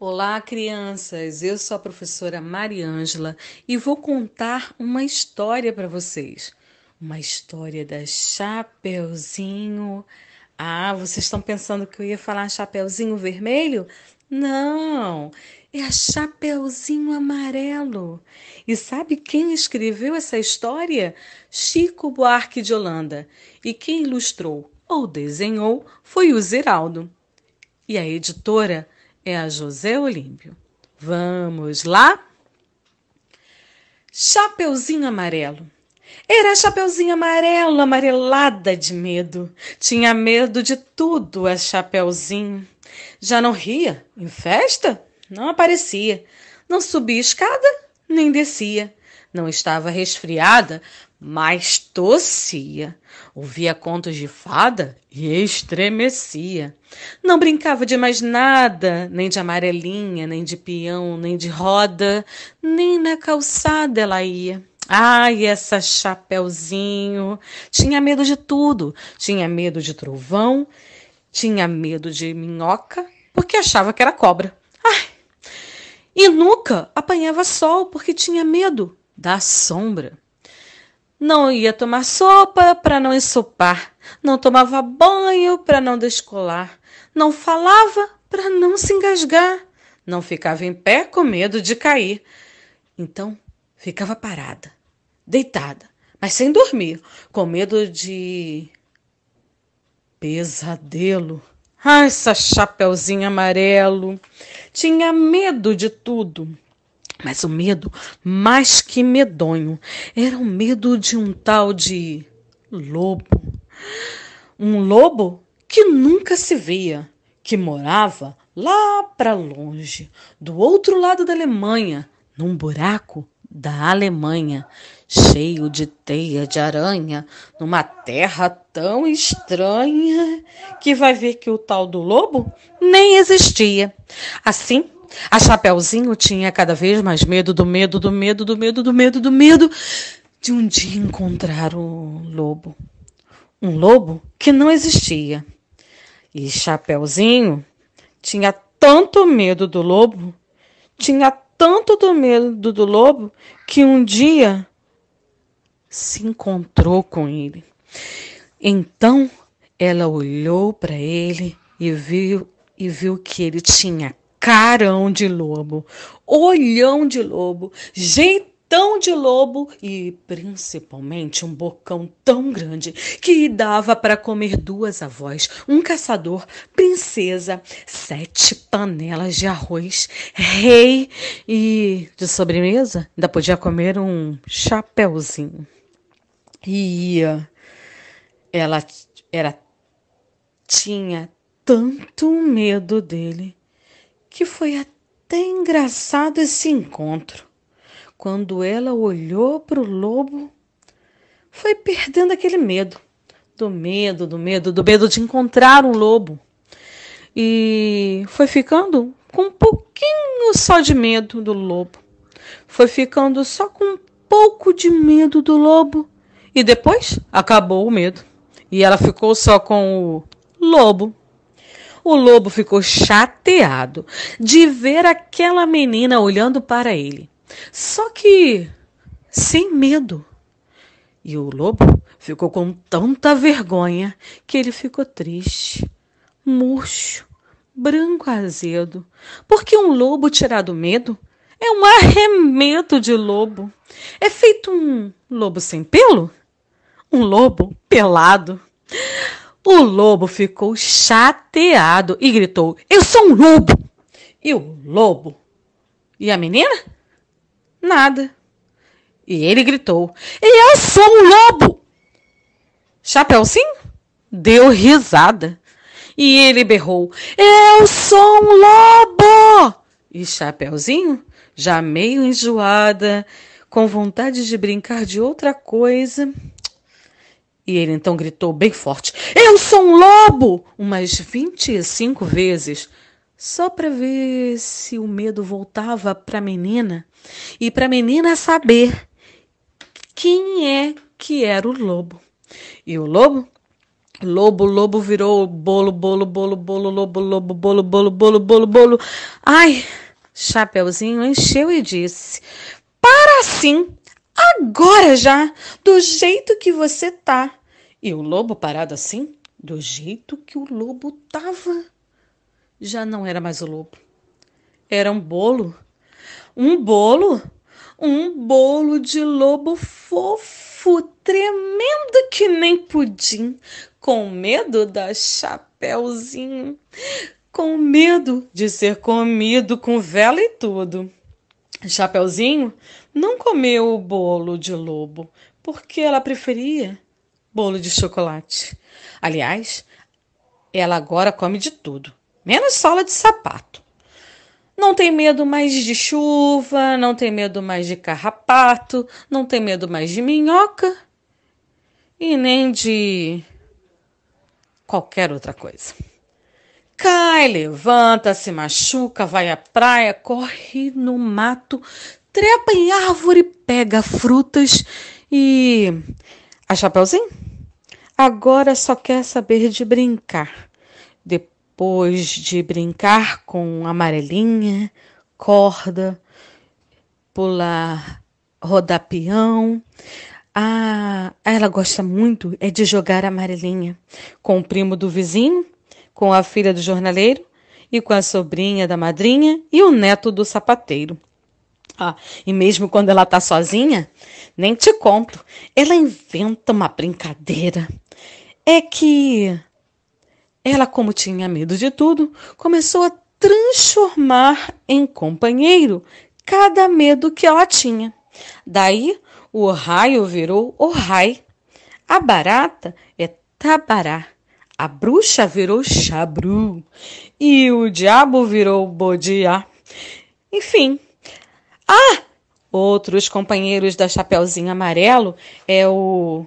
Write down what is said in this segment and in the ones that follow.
Olá, crianças! Eu sou a professora Mariângela e vou contar uma história para vocês. Uma história da Chapeuzinho. Ah, vocês estão pensando que eu ia falar Chapeuzinho Vermelho? Não, é a Chapeuzinho Amarelo. E sabe quem escreveu essa história? Chico Buarque de Holanda. E quem ilustrou ou desenhou foi o Ziraldo. E a editora é a José Olímpio. Vamos lá? Chapeuzinho Amarelo. Era a Chapeuzinho Amarelo, amarelada de medo. Tinha medo de tudo, a Chapeuzinho. Já não ria em festa? Não aparecia. Não subia escada, nem descia. Não estava resfriada, mas tossia. Ouvia contos de fada e estremecia. Não brincava de mais nada, nem de amarelinha, nem de peão, nem de roda, nem na calçada ela ia. Ai, essa Chapeuzinho! Tinha medo de tudo. Tinha medo de trovão, tinha medo de minhoca, porque achava que era cobra. Ai! E nunca apanhava sol, porque tinha medo da sombra. Não ia tomar sopa para não ensopar. Não tomava banho para não descolar. Não falava para não se engasgar. Não ficava em pé com medo de cair. Então, ficava parada, deitada, mas sem dormir, com medo de pesadelo. Ah, essa Chapeuzinho Amarelo tinha medo de tudo. Mas o medo, mais que medonho, era o medo de um tal de lobo. Um lobo que nunca se via, que morava lá para longe, do outro lado da Alemanha, num buraco da Alemanha, cheio de teia de aranha, numa terra tão estranha que vai ver que o tal do lobo nem existia. Assim, a Chapeuzinho tinha cada vez mais medo do medo, do medo, do medo, do medo, do medo de um dia encontrar o lobo. Um lobo que não existia. E Chapeuzinho tinha tanto medo do lobo, tinha tanto do medo do lobo, que um dia se encontrou com ele. Então ela olhou para ele e viu que ele tinha carão de lobo, olhão de lobo, jeitão de lobo e principalmente um bocão tão grande que dava para comer duas avós, um caçador, princesa, 7 panelas de arroz, rei e de sobremesa ainda podia comer um chapeuzinho. E ela tinha tanto medo dele que foi até engraçado esse encontro. Quando ela olhou para o lobo, foi perdendo aquele medo. Do medo, do medo, do medo de encontrar um lobo. E foi ficando com um pouquinho só de medo do lobo. Foi ficando só com um pouco de medo do lobo. E depois acabou o medo. E ela ficou só com o lobo. O lobo ficou chateado de ver aquela menina olhando para ele. Só que sem medo. E o lobo ficou com tanta vergonha que ele ficou triste, murcho, branco azedo. Porque um lobo tirado do medo é um arremedo de lobo. É feito um lobo sem pelo? Um lobo pelado. O lobo ficou chateado e gritou: "Eu sou um lobo!" E o lobo? E a menina? Nada. E ele gritou: "E eu sou um lobo!" Chapeuzinho deu risada. E ele berrou: "Eu sou um lobo!" E Chapeuzinho, já meio enjoada, com vontade de brincar de outra coisa, e ele então gritou bem forte: "Eu sou um lobo!" umas 25 vezes, só para ver se o medo voltava para a menina e para a menina saber quem é que era o lobo. E o lobo Lobo virou bolo, bolo, bolo, bolo, lobo, lobo, bolo, bolo, bolo, bolo, bolo. Ai, Chapeuzinho encheu e disse: Para assim, agora já, do jeito que você tá. E o lobo parado assim, do jeito que o lobo tava. Já não era mais o lobo. Era um bolo. Um bolo? Um bolo de lobo fofo, tremendo que nem pudim, com medo da Chapeuzinho, com medo de ser comido com vela e tudo. Chapeuzinho não comeu o bolo de lobo, porque ela preferia bolo de chocolate. Aliás, ela agora come de tudo, menos sola de sapato. Não tem medo mais de chuva, não tem medo mais de carrapato, não tem medo mais de minhoca e nem de qualquer outra coisa. Cai, levanta, se machuca, vai à praia, corre no mato, trepa em árvore, pega frutas e... A Chapeuzinho? Agora só quer saber de brincar. Depois de brincar com amarelinha, corda, pular rodapião. Ela gosta muito é de jogar amarelinha com o primo do vizinho, com a filha do jornaleiro e com a sobrinha da madrinha e o neto do sapateiro. E mesmo quando ela tá sozinha, nem te conto, ela inventa uma brincadeira. É que ela, como tinha medo de tudo, começou a transformar em companheiro cada medo que ela tinha. Daí, o raio virou Ohai, a barata é Tabará, a bruxa virou Chabru e o diabo virou Bodiá. Enfim, outros companheiros da Chapeuzinho Amarelo é o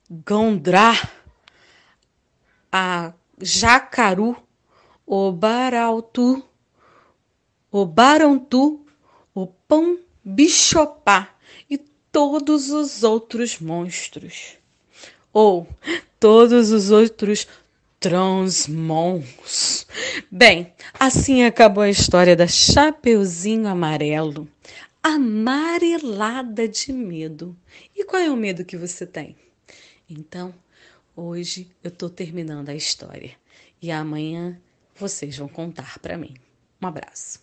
Gondrá, a Jacaru, o Baraltu, o Barontu, o Pão Bichopá e todos os outros monstros. Ou todos os outros transmons. Bem, assim acabou a história da Chapeuzinho Amarelo, amarelada de medo. E qual é o medo que você tem? Então, hoje eu estou terminando a história e amanhã vocês vão contar para mim. Um abraço.